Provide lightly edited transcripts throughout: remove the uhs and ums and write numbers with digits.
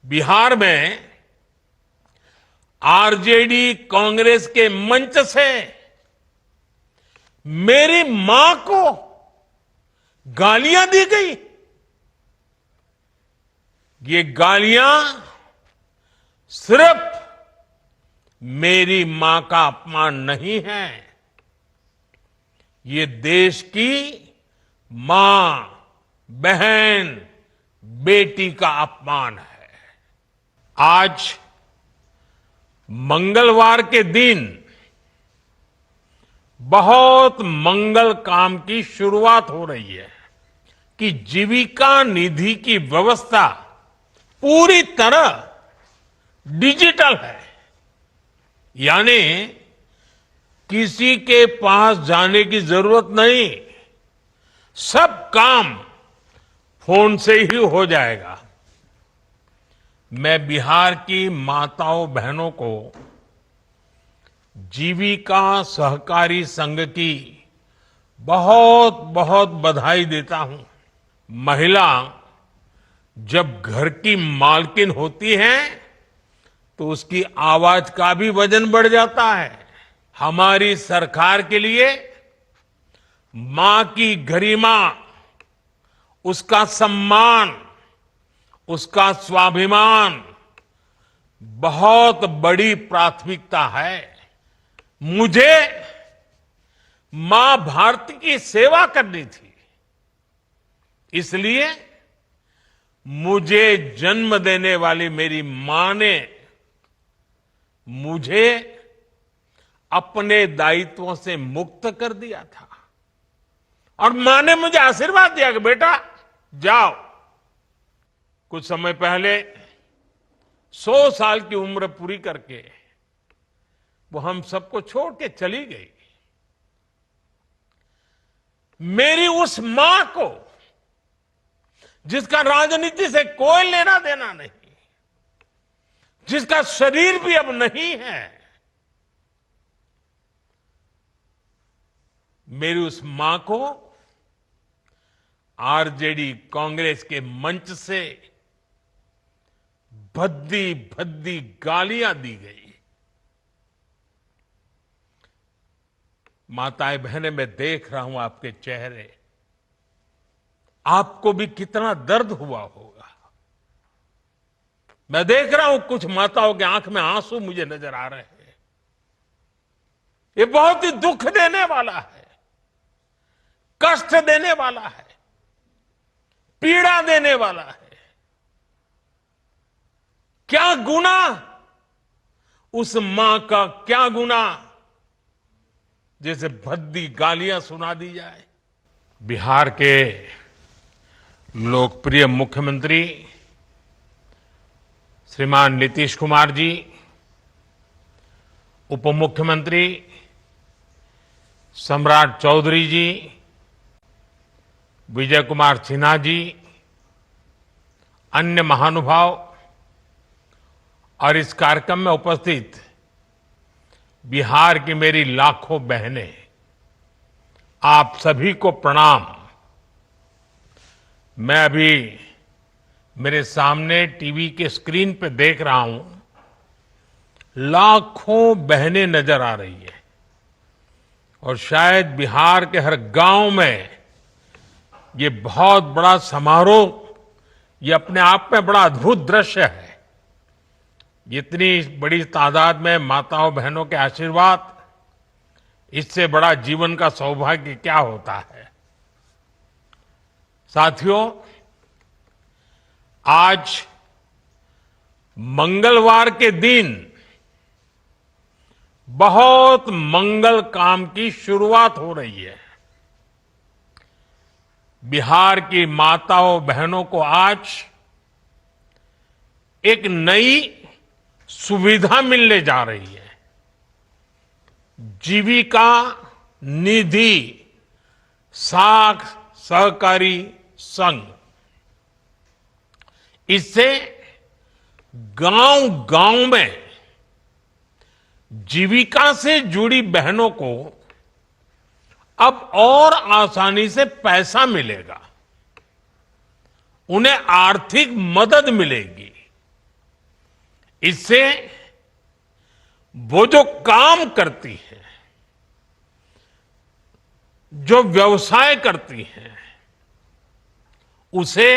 बिहार में आरजेडी कांग्रेस के मंच से मेरी मां को गालियां दी गई। ये गालियां सिर्फ मेरी मां का अपमान नहीं है, ये देश की मां, बहन, बेटी का अपमान है। आज मंगलवार के दिन बहुत मंगल काम की शुरुआत हो रही है कि जीविका निधि की व्यवस्था पूरी तरह डिजिटल है, यानी किसी के पास जाने की जरूरत नहीं, सब काम फोन से ही हो जाएगा। मैं बिहार की माताओं बहनों को जीविका सहकारी संघ की बहुत बहुत बधाई देता हूं। महिला जब घर की मालकिन होती है तो उसकी आवाज का भी वजन बढ़ जाता है। हमारी सरकार के लिए मां की गरिमा, उसका सम्मान, उसका स्वाभिमान बहुत बड़ी प्राथमिकता है। मुझे मां भारती की सेवा करनी थी, इसलिए मुझे जन्म देने वाली मेरी मां ने मुझे अपने दायित्वों से मुक्त कर दिया था और मां ने मुझे आशीर्वाद दिया कि बेटा जाओ। कुछ समय पहले 100 साल की उम्र पूरी करके वो हम सबको छोड़ के चली गई। मेरी उस मां को, जिसका राजनीति से कोई लेना देना नहीं, जिसका शरीर भी अब नहीं है, मेरी उस मां को आरजेडी कांग्रेस के मंच से भद्दी भद्दी गालियां दी गई। माताएं बहनें, मैं देख रहा हूं आपके चेहरे, आपको भी कितना दर्द हुआ होगा। मैं देख रहा हूं कुछ माताओं की आंख में आंसू मुझे नजर आ रहे हैं। ये बहुत ही दुख देने वाला है, कष्ट देने वाला है, पीड़ा देने वाला है। क्या गुनाह उस मां का, क्या गुनाह जैसे भद्दी गालियां सुना दी जाए। बिहार के लोकप्रिय मुख्यमंत्री श्रीमान नीतीश कुमार जी, उप मुख्यमंत्री सम्राट चौधरी जी, विजय कुमार सिन्हा जी, अन्य महानुभाव और इस कार्यक्रम में उपस्थित बिहार की मेरी लाखों बहनें, आप सभी को प्रणाम। मैं अभी मेरे सामने टीवी के स्क्रीन पे देख रहा हूं, लाखों बहनें नजर आ रही है और शायद बिहार के हर गांव में ये बहुत बड़ा समारोह, ये अपने आप में बड़ा अद्भुत दृश्य है। इतनी बड़ी तादाद में माताओं बहनों के आशीर्वाद, इससे बड़ा जीवन का सौभाग्य क्या होता है। साथियों, आज मंगलवार के दिन बहुत मंगल काम की शुरुआत हो रही है। बिहार की माताओं बहनों को आज एक नई सुविधा मिलने जा रही है, जीविका निधि सहकारी संघ। इससे गांव-गांव में जीविका से जुड़ी बहनों को अब और आसानी से पैसा मिलेगा, उन्हें आर्थिक मदद मिलेगी। इससे वो जो काम करती है, जो व्यवसाय करती हैं, उसे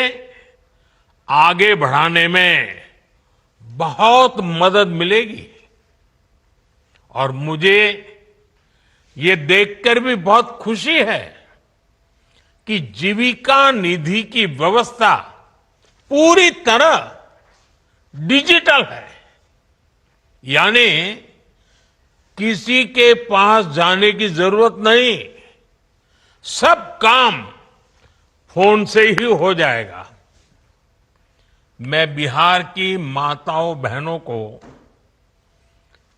आगे बढ़ाने में बहुत मदद मिलेगी। और मुझे ये देखकर भी बहुत खुशी है कि जीविका निधि की व्यवस्था पूरी तरह डिजिटल है। यानी किसी के पास जाने की जरूरत नहीं, सब काम फोन से ही हो जाएगा। मैं बिहार की माताओं बहनों को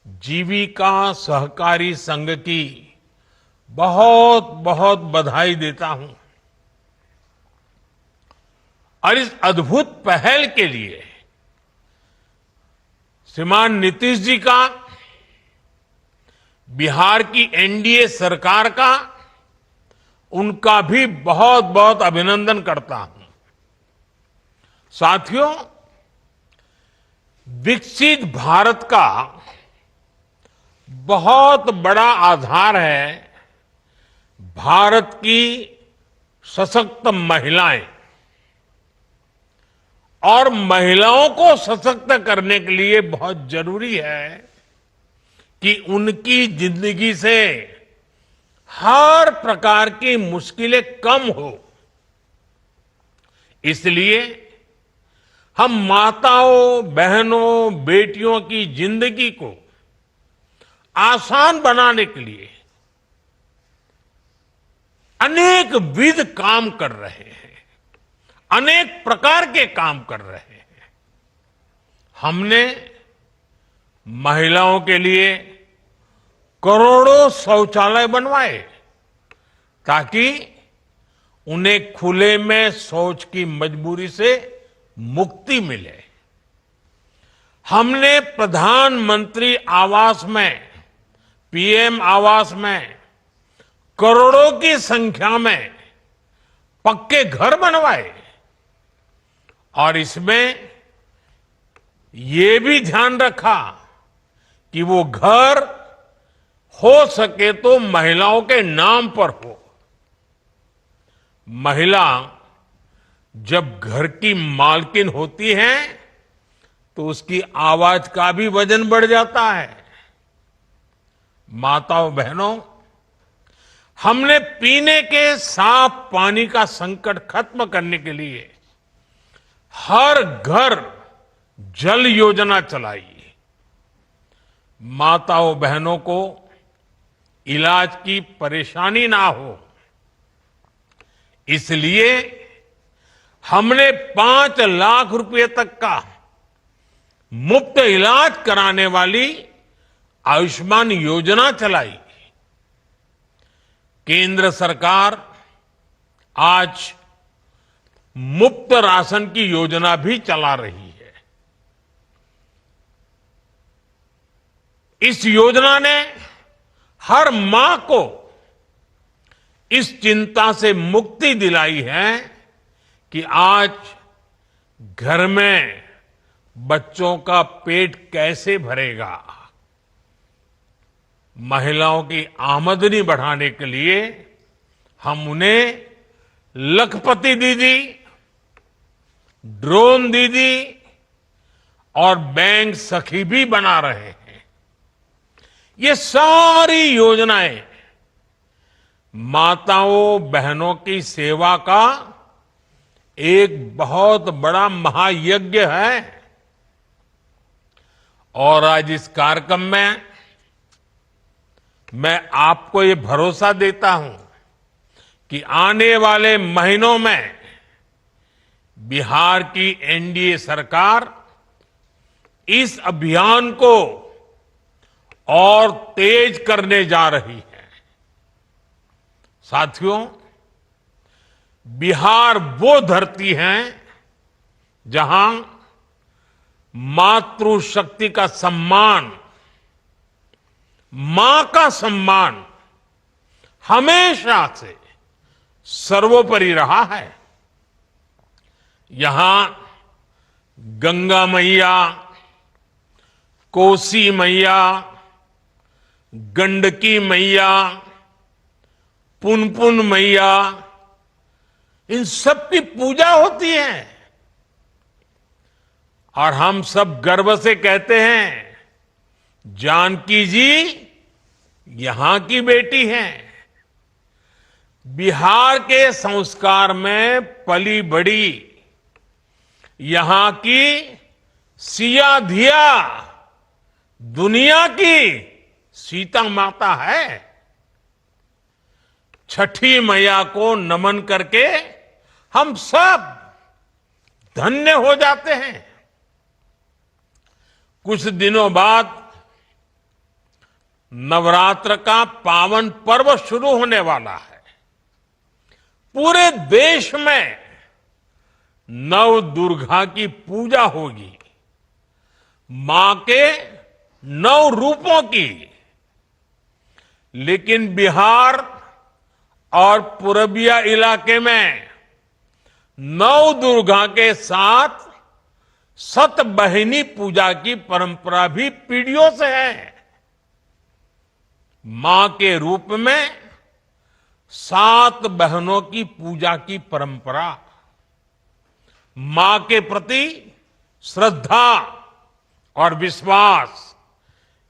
जीविका सहकारी संघ की बहुत बहुत बधाई देता हूं और इस अद्भुत पहल के लिए श्रीमान नीतीश जी का, बिहार की एनडीए सरकार का, उनका भी बहुत बहुत अभिनंदन करता हूं। साथियों, विकसित भारत का बहुत बड़ा आधार है भारत की सशक्त महिलाएं। और महिलाओं को सशक्त करने के लिए बहुत जरूरी है कि उनकी जिंदगी से हर प्रकार की मुश्किलें कम हो। इसलिए हम माताओं, बहनों, बेटियों की जिंदगी को आसान बनाने के लिए अनेक विध काम कर रहे हैं, अनेक प्रकार के काम कर रहे हैं। हमने महिलाओं के लिए करोड़ों शौचालय बनवाए ताकि उन्हें खुले में शौच की मजबूरी से मुक्ति मिले। हमने प्रधानमंत्री आवास में, पीएम आवास में करोड़ों की संख्या में पक्के घर बनवाए और इसमें ये भी ध्यान रखा कि वो घर हो सके तो महिलाओं के नाम पर हो। महिला जब घर की मालकिन होती है तो उसकी आवाज का भी वजन बढ़ जाता है। माताओं, बहनों, हमने पीने के साफ पानी का संकट खत्म करने के लिए हर घर जल योजना चलाई। माताओं बहनों को इलाज की परेशानी ना हो, इसलिए हमने 5 लाख रुपए तक का मुफ्त इलाज कराने वाली आयुष्मान योजना चलाई। केंद्र सरकार आज मुफ्त राशन की योजना भी चला रही है। इस योजना ने हर मां को इस चिंता से मुक्ति दिलाई है कि आज घर में बच्चों का पेट कैसे भरेगा। महिलाओं की आमदनी बढ़ाने के लिए हम उन्हें लखपति दीदी, ड्रोन दीदी और बैंक सखी भी बना रहे हैं। ये सारी योजनाएं माताओं बहनों की सेवा का एक बहुत बड़ा महायज्ञ है। और आज इस कार्यक्रम में मैं आपको ये भरोसा देता हूं कि आने वाले महीनों में बिहार की एनडीए सरकार इस अभियान को और तेज करने जा रही है। साथियों, बिहार वो धरती है जहां मातृशक्ति का सम्मान, मां का सम्मान हमेशा से सर्वोपरि रहा है। यहां गंगा मैया, कोसी मैया, गंडकी मैया, पुनपुन मैया, इन सब की पूजा होती है और हम सब गर्व से कहते हैं जानकी जी यहां की बेटी हैं। बिहार के संस्कार में पली बड़ी यहां की सिया धिया दुनिया की सीता माता है। छठी मैया को नमन करके हम सब धन्य हो जाते हैं। कुछ दिनों बाद नवरात्र का पावन पर्व शुरू होने वाला है। पूरे देश में नव दुर्गा की पूजा होगी, मां के 9 रूपों की। लेकिन बिहार और पूर्विया इलाके में नव दुर्गा के साथ सतबहिनी पूजा की परंपरा भी पीढ़ियों से है। मां के रूप में 7 बहनों की पूजा की परंपरा, मां के प्रति श्रद्धा और विश्वास,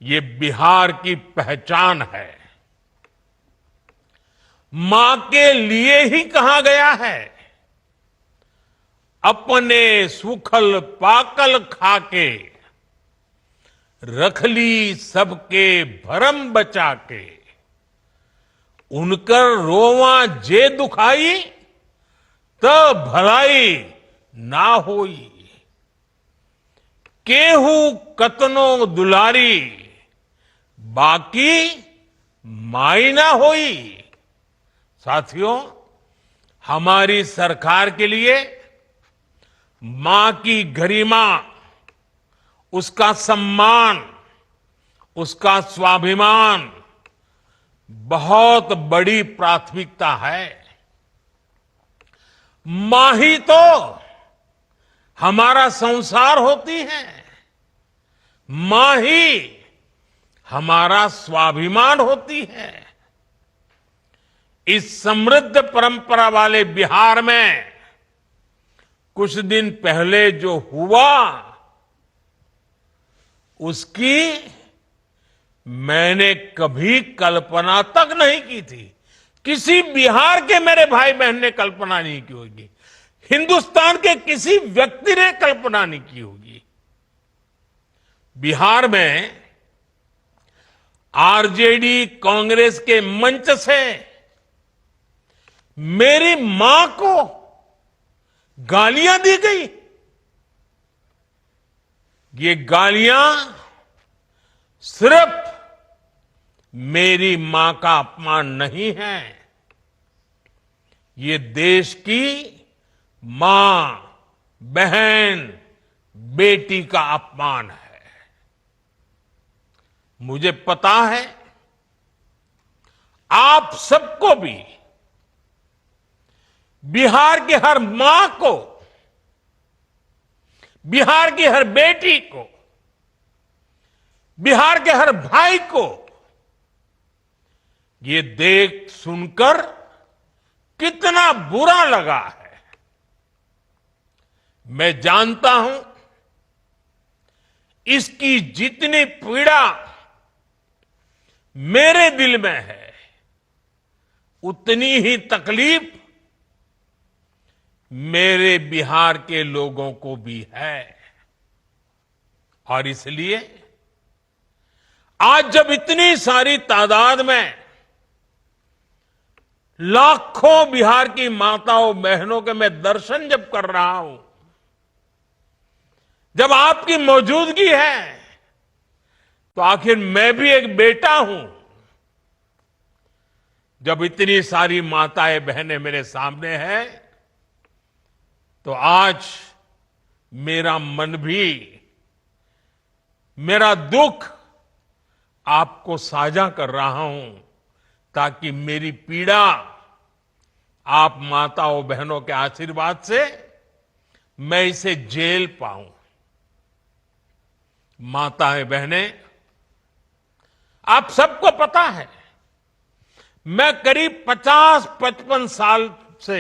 ये बिहार की पहचान है। मां के लिए ही कहा गया है, अपने सुखल पाकल खाके रख ली सबके भरम बचा के। उनकर रोवा जे दुखाई तो भलाई ना होई। केहू कतनो दुलारी बाकी माई ना होई। साथियों, हमारी सरकार के लिए मां की गरिमा, उसका सम्मान, उसका स्वाभिमान बहुत बड़ी प्राथमिकता है। मां ही तो हमारा संसार होती है, मां ही हमारा स्वाभिमान होती है। इस समृद्ध परंपरा वाले बिहार में कुछ दिन पहले जो हुआ, उसकी मैंने कभी कल्पना तक नहीं की थी। किसी बिहार के मेरे भाई बहन ने कल्पना नहीं की होगी, हिंदुस्तान के किसी व्यक्ति ने कल्पना नहीं की होगी। बिहार में आरजेडी कांग्रेस के मंच से मेरी मां को गालियां दी गई। ये गालियां सिर्फ मेरी मां का अपमान नहीं है, ये देश की मां, बहन, बेटी का अपमान है। मुझे पता है आप सबको भी, बिहार की हर मां को, बिहार की हर बेटी को, बिहार के हर भाई को ये देख सुनकर कितना बुरा लगा है। मैं जानता हूं इसकी जितनी पीड़ा मेरे दिल में है, उतनी ही तकलीफ मेरे बिहार के लोगों को भी है। और इसलिए आज जब इतनी सारी तादाद में लाखों बिहार की माताओं बहनों के मैं दर्शन जब कर रहा हूं, जब आपकी मौजूदगी है, तो आखिर मैं भी एक बेटा हूं। जब इतनी सारी माताएं बहनें मेरे सामने हैं, तो आज मेरा मन भी, मेरा दुख आपको साझा कर रहा हूं, ताकि मेरी पीड़ा आप माताओं बहनों के आशीर्वाद से मैं इसे झेल पाऊं। माताएं बहनें, आप सबको पता है मैं करीब 50-55 साल से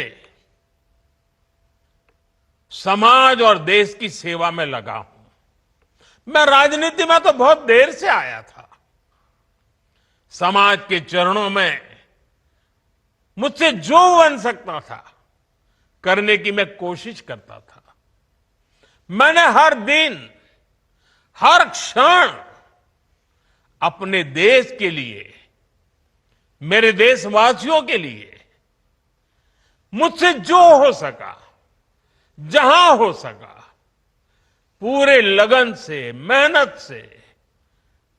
समाज और देश की सेवा में लगा हूं। मैं राजनीति में तो बहुत देर से आया था। समाज के चरणों में मुझसे जो बन सकता था करने की मैं कोशिश करता था। मैंने हर दिन, हर क्षण अपने देश के लिए, मेरे देशवासियों के लिए मुझसे जो हो सका, जहां हो सका, पूरे लगन से, मेहनत से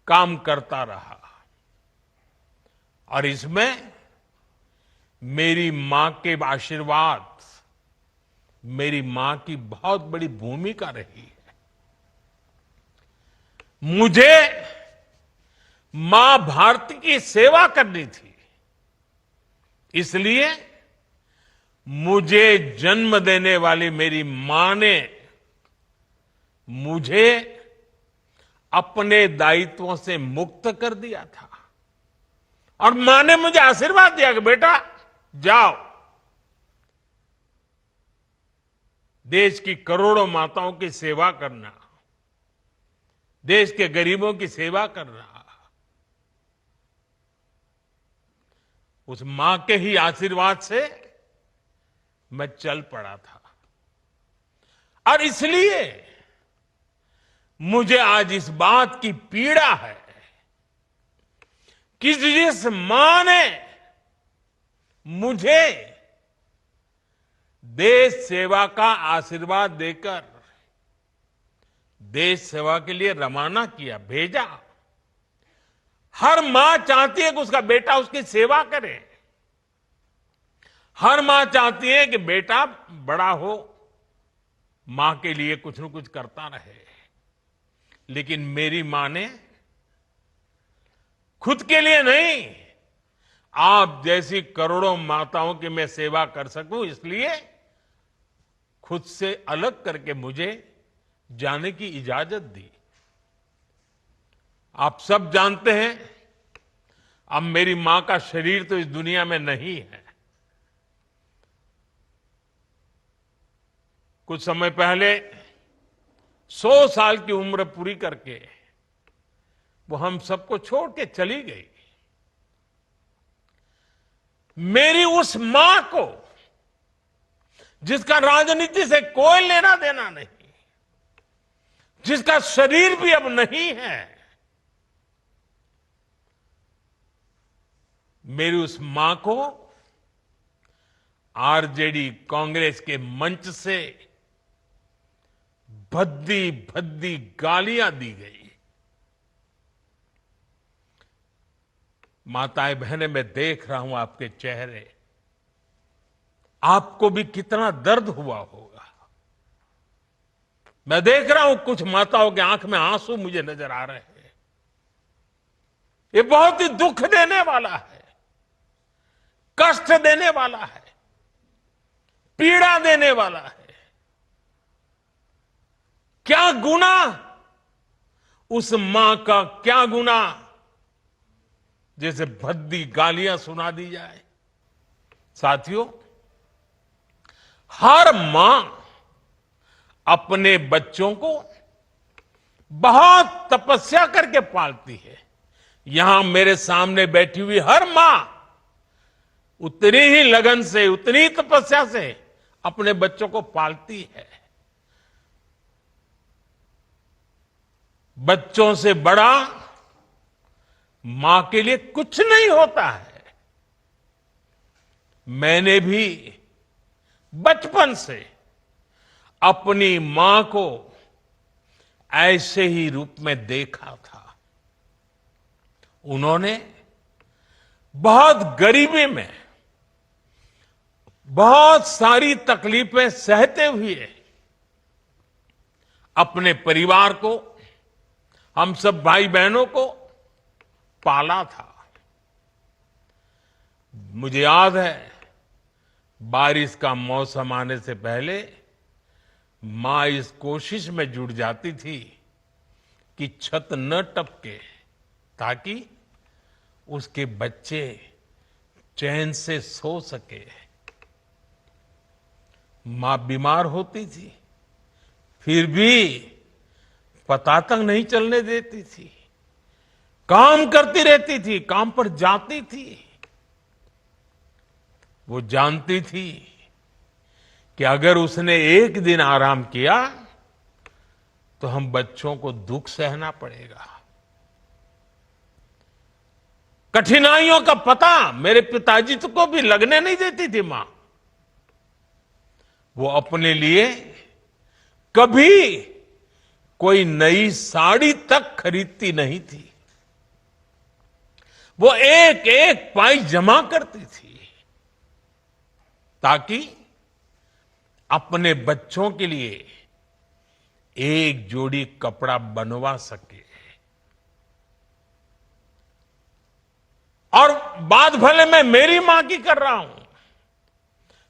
काम करता रहा। और इसमें मेरी मां के आशीर्वाद, मेरी मां की बहुत बड़ी भूमिका रही है। मुझे मां भारती की सेवा करनी थी, इसलिए मुझे जन्म देने वाली मेरी मां ने मुझे अपने दायित्वों से मुक्त कर दिया था। और मां ने मुझे आशीर्वाद दिया कि बेटा जाओ, देश की करोड़ों माताओं की सेवा करना, देश के गरीबों की सेवा करना। उस मां के ही आशीर्वाद से मैं चल पड़ा था। और इसलिए मुझे आज इस बात की पीड़ा है कि जिस मां ने मुझे देश सेवा का आशीर्वाद देकर देश सेवा के लिए रवाना किया, भेजा। हर मां चाहती है कि उसका बेटा उसकी सेवा करे। हर मां चाहती है कि बेटा बड़ा हो, मां के लिए कुछ न कुछ करता रहे। लेकिन मेरी मां ने खुद के लिए नहीं, आप जैसी करोड़ों माताओं की मैं सेवा कर सकूं, इसलिए खुद से अलग करके मुझे जाने की इजाजत दी। आप सब जानते हैं, अब मेरी मां का शरीर तो इस दुनिया में नहीं है। कुछ समय पहले 100 साल की उम्र पूरी करके वो हम सबको छोड़ के चली गई। मेरी उस मां को, जिसका राजनीति से कोई लेना देना नहीं, जिसका शरीर भी अब नहीं है, मेरी उस मां को आरजेडी कांग्रेस के मंच से भद्दी भद्दी गालियां दी गई। माताएं बहनें, मैं देख रहा हूं आपके चेहरे, आपको भी कितना दर्द हुआ होगा। मैं देख रहा हूं कुछ माताओं की आंख में आंसू मुझे नजर आ रहे हैं। ये बहुत ही दुख देने वाला है, कष्ट देने वाला है, पीड़ा देने वाला है। क्या गुनाह उस मां का, क्या गुनाह जैसे भद्दी गालियां सुना दी जाए। साथियों, हर मां अपने बच्चों को बहुत तपस्या करके पालती है। यहां मेरे सामने बैठी हुई हर मां उतनी ही लगन से, उतनी ही तपस्या से अपने बच्चों को पालती है। बच्चों से बड़ा मां के लिए कुछ नहीं होता है। मैंने भी बचपन से अपनी मां को ऐसे ही रूप में देखा था। उन्होंने बहुत गरीबी में, बहुत सारी तकलीफें सहते हुए अपने परिवार को, हम सब भाई बहनों को पाला था। मुझे याद है, बारिश का मौसम आने से पहले मां इस कोशिश में जुट जाती थी की छत न टपके, ताकि उसके बच्चे चैन से सो सके। मां बीमार होती थी, फिर भी पता तक नहीं चलने देती थी, काम करती रहती थी, काम पर जाती थी। वो जानती थी कि अगर उसने एक दिन आराम किया तो हम बच्चों को दुख सहना पड़ेगा। कठिनाइयों का पता मेरे पिताजी को भी लगने नहीं देती थी मां। वो अपने लिए कभी कोई नई साड़ी तक खरीदती नहीं थी। वो एक एक पाई जमा करती थी ताकि अपने बच्चों के लिए एक जोड़ी कपड़ा बनवा सके। और बात भले मैं मेरी मां की कर रहा हूं,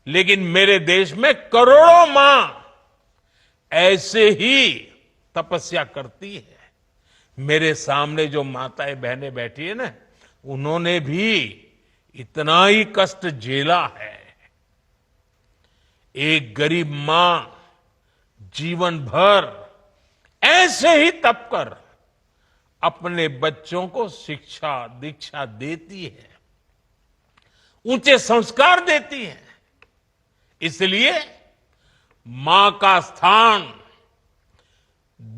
लेकिन मेरे देश में करोड़ों मां ऐसे ही तपस्या करती है। मेरे सामने जो माताएं बहनें बैठी है ना, उन्होंने भी इतना ही कष्ट झेला है। एक गरीब मां जीवन भर ऐसे ही तप कर अपने बच्चों को शिक्षा दीक्षा देती है, ऊंचे संस्कार देती है। इसलिए मां का स्थान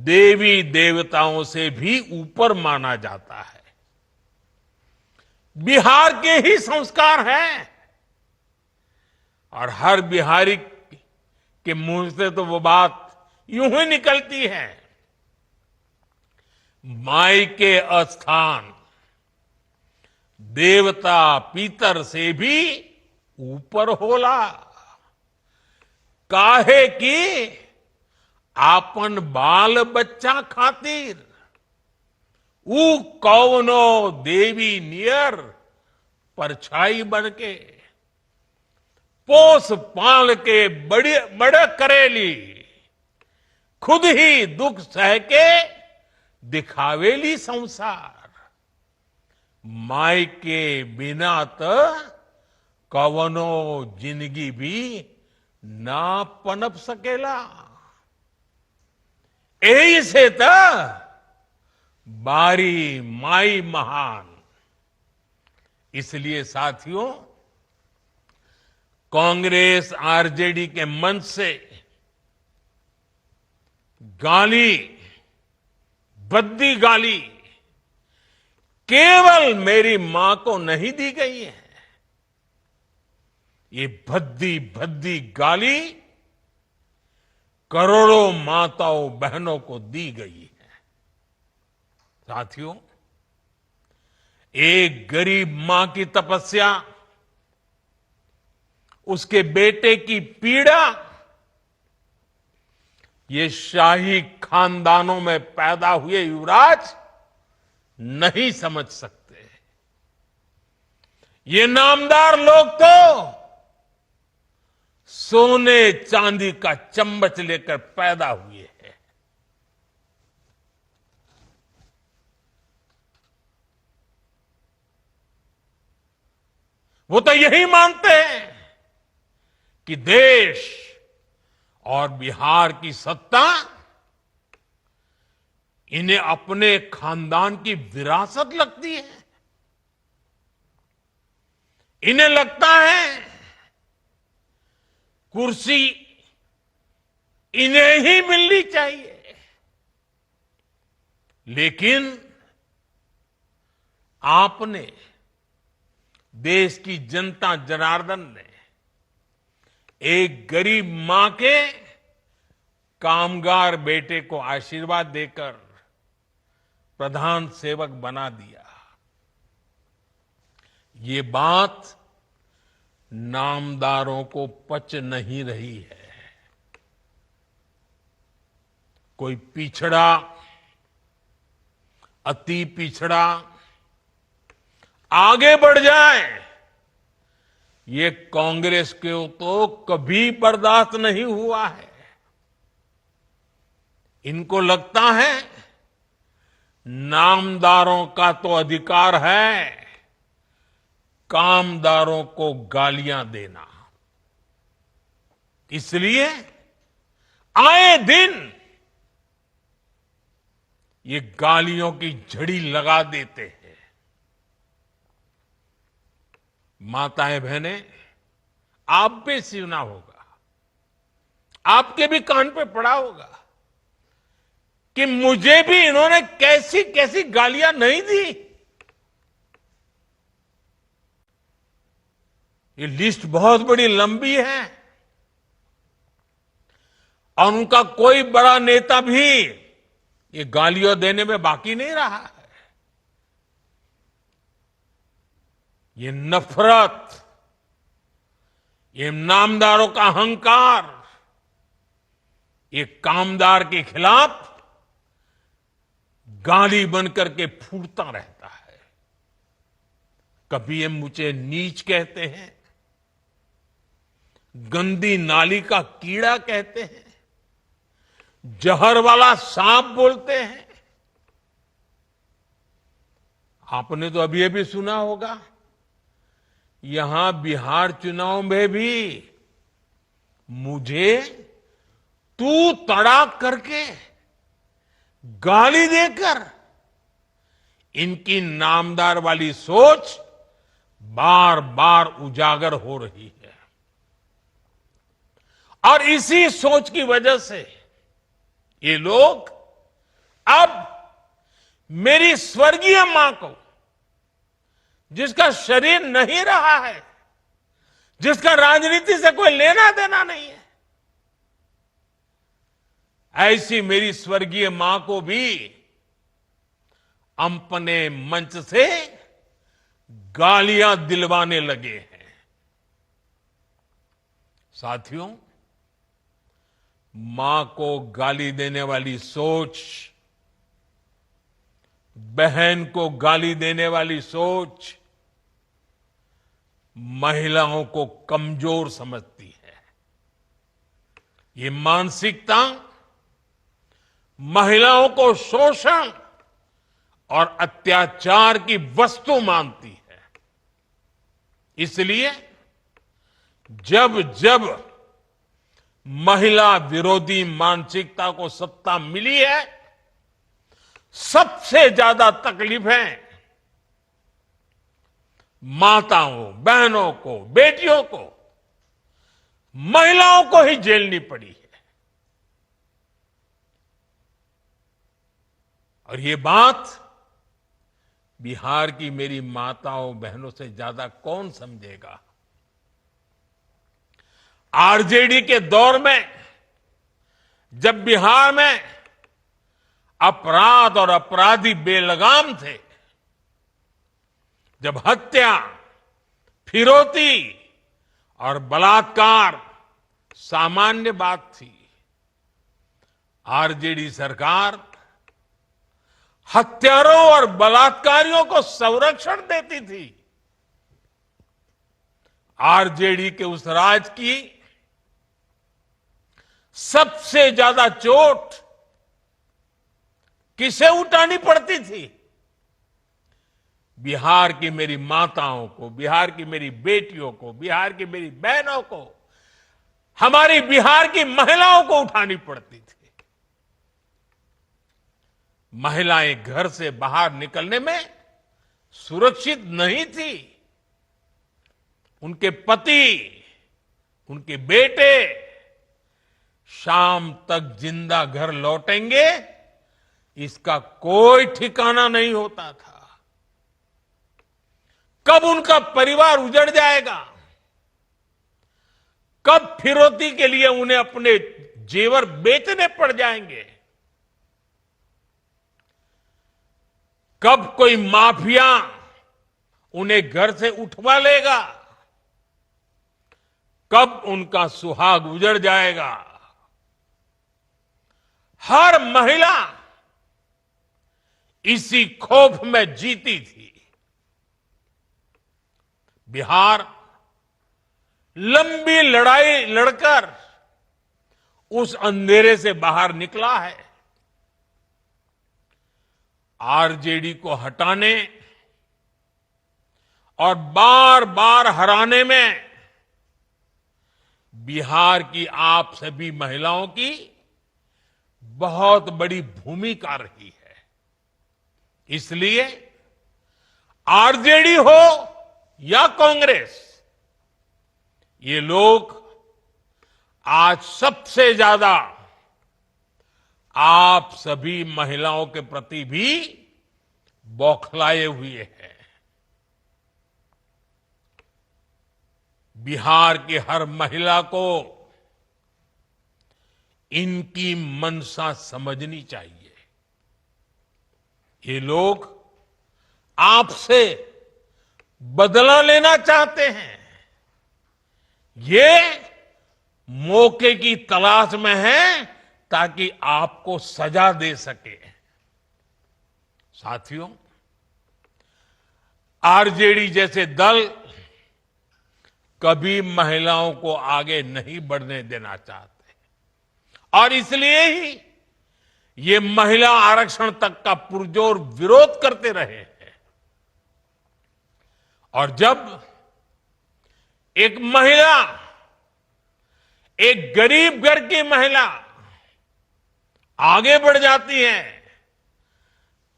देवी देवताओं से भी ऊपर माना जाता है। बिहार के ही संस्कार हैं, और हर बिहारी के मुंह से तो वो बात यूं ही निकलती है, माई के अस्थान देवता पितर से भी ऊपर होला। काहे की आपन बाल बच्चा खातिर ऊ कौनो देवी नियर परछाई बन के पोस पाल के बड़े करेली, खुद ही दुख सह के दिखावेली संसार। माई के बिना तो कवनो जिंदगी भी ना पनप सकेला। यही से तो बारी माई महान। इसलिए साथियों, कांग्रेस आरजेडी के मंच से गाली, भद्दी गाली केवल मेरी मां को नहीं दी गई है। ये भद्दी भद्दी गाली करोड़ों माताओं बहनों को दी गई है। साथियों, एक गरीब मां की तपस्या, उसके बेटे की पीड़ा, ये शाही खानदानों में पैदा हुए युवराज नहीं समझ सकते। ये नामदार लोग तो सोने चांदी का चम्मच लेकर पैदा हुए हैं। वो तो यही मानते हैं कि देश और बिहार की सत्ता इन्हें अपने खानदान की विरासत लगती है। इन्हें लगता है कुर्सी इन्हें ही मिलनी चाहिए। लेकिन आपने, देश की जनता जनार्दन ने एक गरीब मां के कामगार बेटे को आशीर्वाद देकर प्रधान सेवक बना दिया। ये बात नामदारों को पच नहीं रही है। कोई पिछड़ा, अति पिछड़ा आगे बढ़ जाए, ये कांग्रेस को तो कभी बर्दाश्त नहीं हुआ है। इनको लगता है नामदारों का तो अधिकार है कामदारों को गालियां देना। इसलिए आए दिन ये गालियों की झड़ी लगा देते हैं। माताएं बहनें, आप भी सुना होगा, आपके भी कान पे पड़ा होगा कि मुझे भी इन्होंने कैसी कैसी गालियां नहीं दी। ये लिस्ट बहुत बड़ी लंबी है और उनका कोई बड़ा नेता भी ये गालियां देने में बाकी नहीं रहा है। ये नफरत, ये नामदारों का अहंकार, ये कामदार के खिलाफ गाली बनकर के फूटता रहता है। कभी ये मुझे नीच कहते हैं, गंदी नाली का कीड़ा कहते हैं, जहर वाला सांप बोलते हैं। आपने तो अभी अभी सुना होगा, यहां बिहार चुनाव में भी मुझे तू तड़ाक करके गाली देकर इनकी नामदार वाली सोच बार बार उजागर हो रही है। और इसी सोच की वजह से ये लोग अब मेरी स्वर्गीय मां को, जिसका शरीर नहीं रहा है, जिसका राजनीति से कोई लेना देना नहीं है, ऐसी मेरी स्वर्गीय मां को भी अपने मंच से गालियां दिलवाने लगे हैं। साथियों, मां को गाली देने वाली सोच, बहन को गाली देने वाली सोच महिलाओं को कमजोर समझती है। ये मानसिकता महिलाओं को शोषण और अत्याचार की वस्तु मानती है। इसलिए जब जब महिला विरोधी मानसिकता को सत्ता मिली है, सबसे ज्यादा तकलीफें माताओं, बहनों को, बेटियों को, महिलाओं को ही झेलनी पड़ी है। और ये बात बिहार की मेरी माताओं बहनों से ज्यादा कौन समझेगा। आरजेडी के दौर में जब बिहार में अपराध और अपराधी बेलगाम थे, जब हत्या, फिरौती और बलात्कार सामान्य बात थी, आरजेडी सरकार हत्यारों और बलात्कारियों को संरक्षण देती थी। आरजेडी के उस राज की सबसे ज्यादा चोट किसे उठानी पड़ती थी? बिहार की मेरी माताओं को, बिहार की मेरी बेटियों को, बिहार की मेरी बहनों को, हमारी बिहार की महिलाओं को उठानी पड़ती थी। महिलाएं घर से बाहर निकलने में सुरक्षित नहीं थी। उनके पति, उनके बेटे शाम तक जिंदा घर लौटेंगे, इसका कोई ठिकाना नहीं होता था। कब उनका परिवार उजड़ जाएगा, कब फिरौती के लिए उन्हें अपने जेवर बेचने पड़ जाएंगे, कब कोई माफिया उन्हें घर से उठवा लेगा, कब उनका सुहाग उजड़ जाएगा। हर महिला इसी खौफ में जीती थी। बिहार लंबी लड़ाई लड़कर उस अंधेरे से बाहर निकला है। आरजेडी को हटाने और बार बार हराने में बिहार की आप सभी महिलाओं की बहुत बड़ी भूमिका रही है। इसलिए आरजेडी हो या कांग्रेस, ये लोग आज सबसे ज्यादा आप सभी महिलाओं के प्रति भी बौखलाए हुए हैं। बिहार की हर महिला को इनकी मंशा समझनी चाहिए। ये लोग आपसे बदला लेना चाहते हैं। ये मौके की तलाश में है ताकि आपको सजा दे सके। साथियों, आरजेडी जैसे दल कभी महिलाओं को आगे नहीं बढ़ने देना चाहते और इसलिए ही ये महिला आरक्षण तक का पुरजोर विरोध करते रहे हैं। और जब एक महिला, एक गरीब घर की महिला आगे बढ़ जाती है,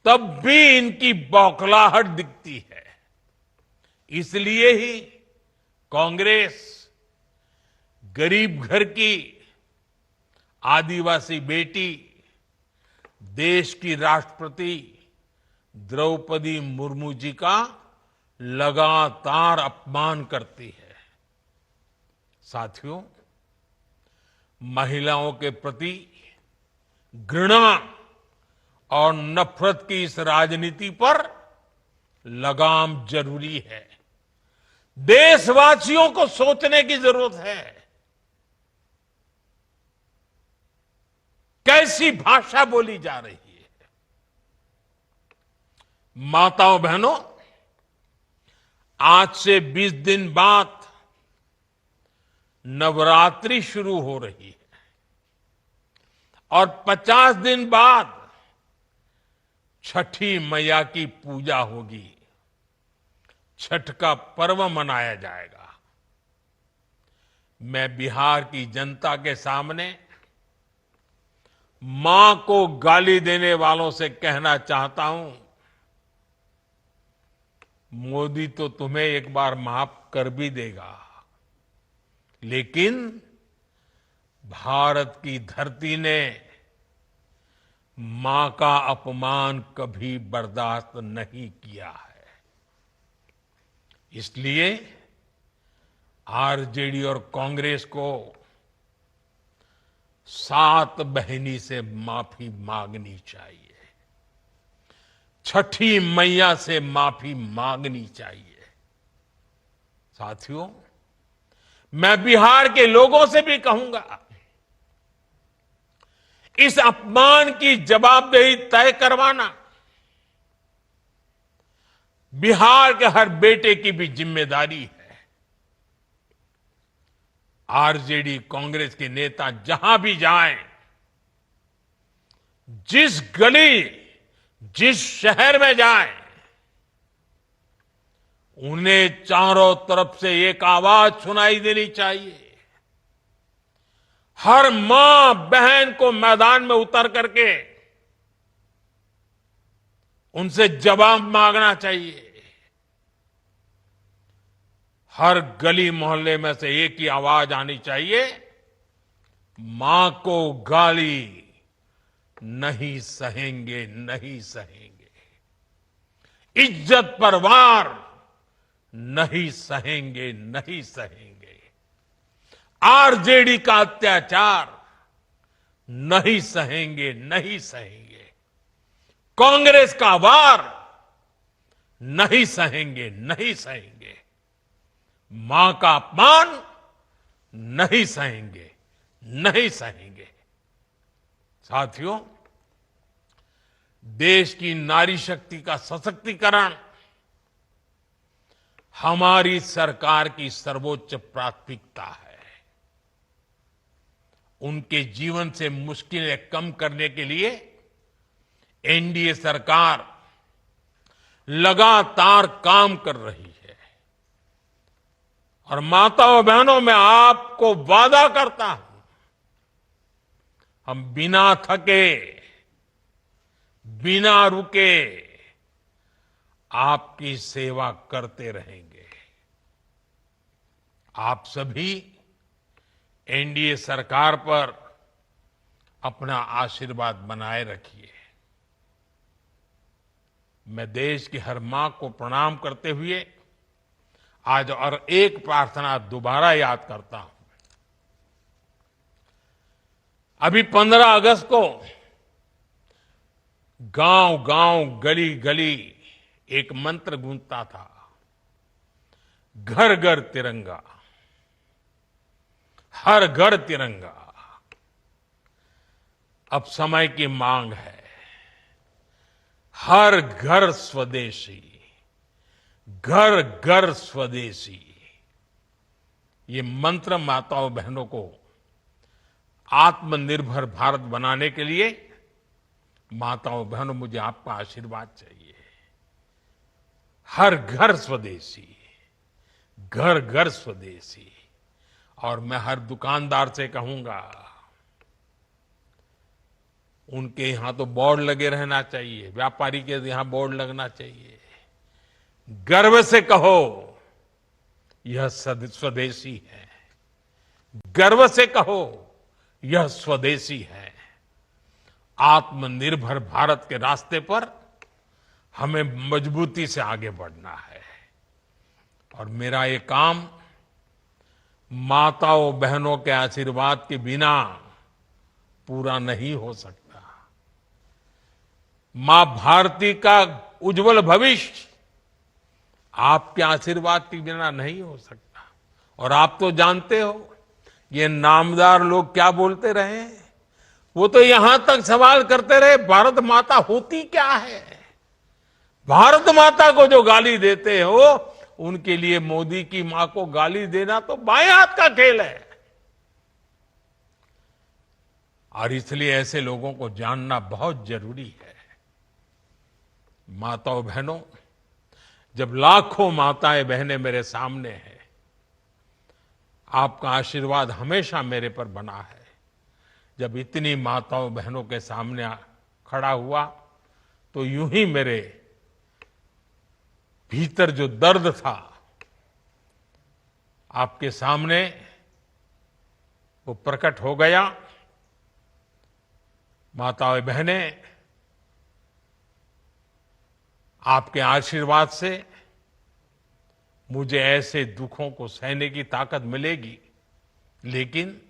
तब भी इनकी बौखलाहट दिखती है। इसलिए ही कांग्रेस गरीब घर की आदिवासी बेटी, देश की राष्ट्रपति द्रौपदी मुर्मू जी का लगातार अपमान करती है। साथियों, महिलाओं के प्रति घृणा और नफरत की इस राजनीति पर लगाम जरूरी है। देशवासियों को सोचने की जरूरत है। कैसी भाषा बोली जा रही है। माताओं बहनों, आज से 20 दिन बाद नवरात्रि शुरू हो रही है और 50 दिन बाद छठी मैया की पूजा होगी। छठ का पर्व मनाया जाएगा। मैं बिहार की जनता के सामने मां को गाली देने वालों से कहना चाहता हूं, मोदी तो तुम्हें एक बार माफ कर भी देगा, लेकिन भारत की धरती ने मां का अपमान कभी बर्दाश्त नहीं किया है। इसलिए आरजेडी और कांग्रेस को सात बहिनी से माफी मांगनी चाहिए। छठी मैया से माफी मांगनी चाहिए। साथियों, मैं बिहार के लोगों से भी कहूंगा, इस अपमान की जवाबदेही तय करवाना बिहार के हर बेटे की भी जिम्मेदारी है। आरजेडी कांग्रेस के नेता जहां भी जाएं, जिस गली, जिस शहर में जाएं, उन्हें चारों तरफ से एक आवाज सुनाई देनी चाहिए। हर मां बहन को मैदान में उतर करके उनसे जवाब मांगना चाहिए। हर गली मोहल्ले में से एक ही आवाज आनी चाहिए, मां को गाली नहीं सहेंगे, नहीं सहेंगे। इज्जत पर वार नहीं सहेंगे, नहीं सहेंगे। आरजेडी का अत्याचार नहीं सहेंगे, नहीं सहेंगे। कांग्रेस का वार नहीं सहेंगे, नहीं सहेंगे। मां का अपमान नहीं सहेंगे, नहीं सहेंगे। साथियों, देश की नारी शक्ति का सशक्तिकरण हमारी सरकार की सर्वोच्च प्राथमिकता है। उनके जीवन से मुश्किलें कम करने के लिए एनडीए सरकार लगातार काम कर रही है। और माताओं बहनों, मैं आपको वादा करता हूं, हम बिना थके, बिना रुके आपकी सेवा करते रहेंगे। आप सभी एनडीए सरकार पर अपना आशीर्वाद बनाए रखिए। मैं देश की हर मां को प्रणाम करते हुए आज और एक प्रार्थना दोबारा याद करता हूं। अभी 15 अगस्त को गांव गांव, गली गली एक मंत्र गूंजता था, घर घर तिरंगा, हर घर तिरंगा। अब समय की मांग है, हर घर स्वदेशी, घर घर स्वदेशी। ये मंत्र माताओं बहनों को आत्मनिर्भर भारत बनाने के लिए, माताओं बहनों, मुझे आपका आशीर्वाद चाहिए। हर घर स्वदेशी, घर घर स्वदेशी। और मैं हर दुकानदार से कहूंगा, उनके यहां तो बोर्ड लगे रहना चाहिए, व्यापारी के यहां बोर्ड लगना चाहिए। गर्व से कहो, यह स्वदेशी है। गर्व से कहो, यह स्वदेशी है। आत्मनिर्भर भारत के रास्ते पर हमें मजबूती से आगे बढ़ना है। और मेरा ये काम माताओं बहनों के आशीर्वाद के बिना पूरा नहीं हो सकता। मां भारती का उज्जवल भविष्य आपके आशीर्वाद के बिना नहीं हो सकता। और आप तो जानते हो, ये नामदार लोग क्या बोलते रहे, वो तो यहां तक सवाल करते रहे, भारत माता होती क्या है। भारत माता को जो गाली देते हो, उनके लिए मोदी की मां को गाली देना तो बाएं हाथ का खेल है। और इसलिए ऐसे लोगों को जानना बहुत जरूरी है। माताओं बहनों, जब लाखों माताएं बहनें मेरे सामने हैं, आपका आशीर्वाद हमेशा मेरे पर बना है। जब इतनी माताओं बहनों के सामने खड़ा हुआ, तो यूं ही मेरे भीतर जो दर्द था, आपके सामने वो प्रकट हो गया। माताएं बहनें, आपके आशीर्वाद से मुझे ऐसे दुखों को सहने की ताकत मिलेगी, लेकिन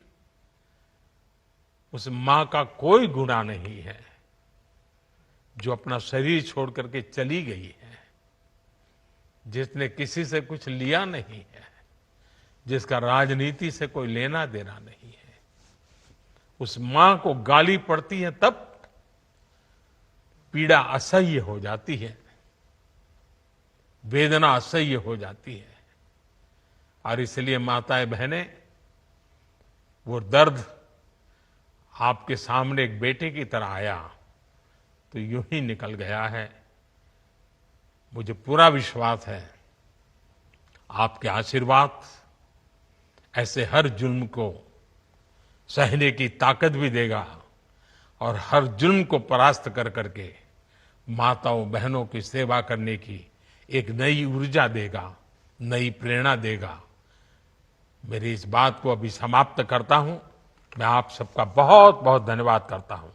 उस मां का कोई गुनाह नहीं है जो अपना शरीर छोड़ करके चली गई है, जिसने किसी से कुछ लिया नहीं है, जिसका राजनीति से कोई लेना देना नहीं है। उस मां को गाली पड़ती है तब पीड़ा असह्य हो जाती है, वेदना असह्य हो जाती है। और इसलिए माताएं बहनें, वो दर्द आपके सामने एक बेटे की तरह आया तो यूं ही निकल गया है। मुझे पूरा विश्वास है, आपके आशीर्वाद ऐसे हर जुल्म को सहने की ताकत भी देगा और हर जुल्म को परास्त कर करके माताओं बहनों की सेवा करने की एक नई ऊर्जा देगा, नई प्रेरणा देगा। मेरी इस बात को अभी समाप्त करता हूं। मैं आप सबका बहुत बहुत धन्यवाद करता हूं।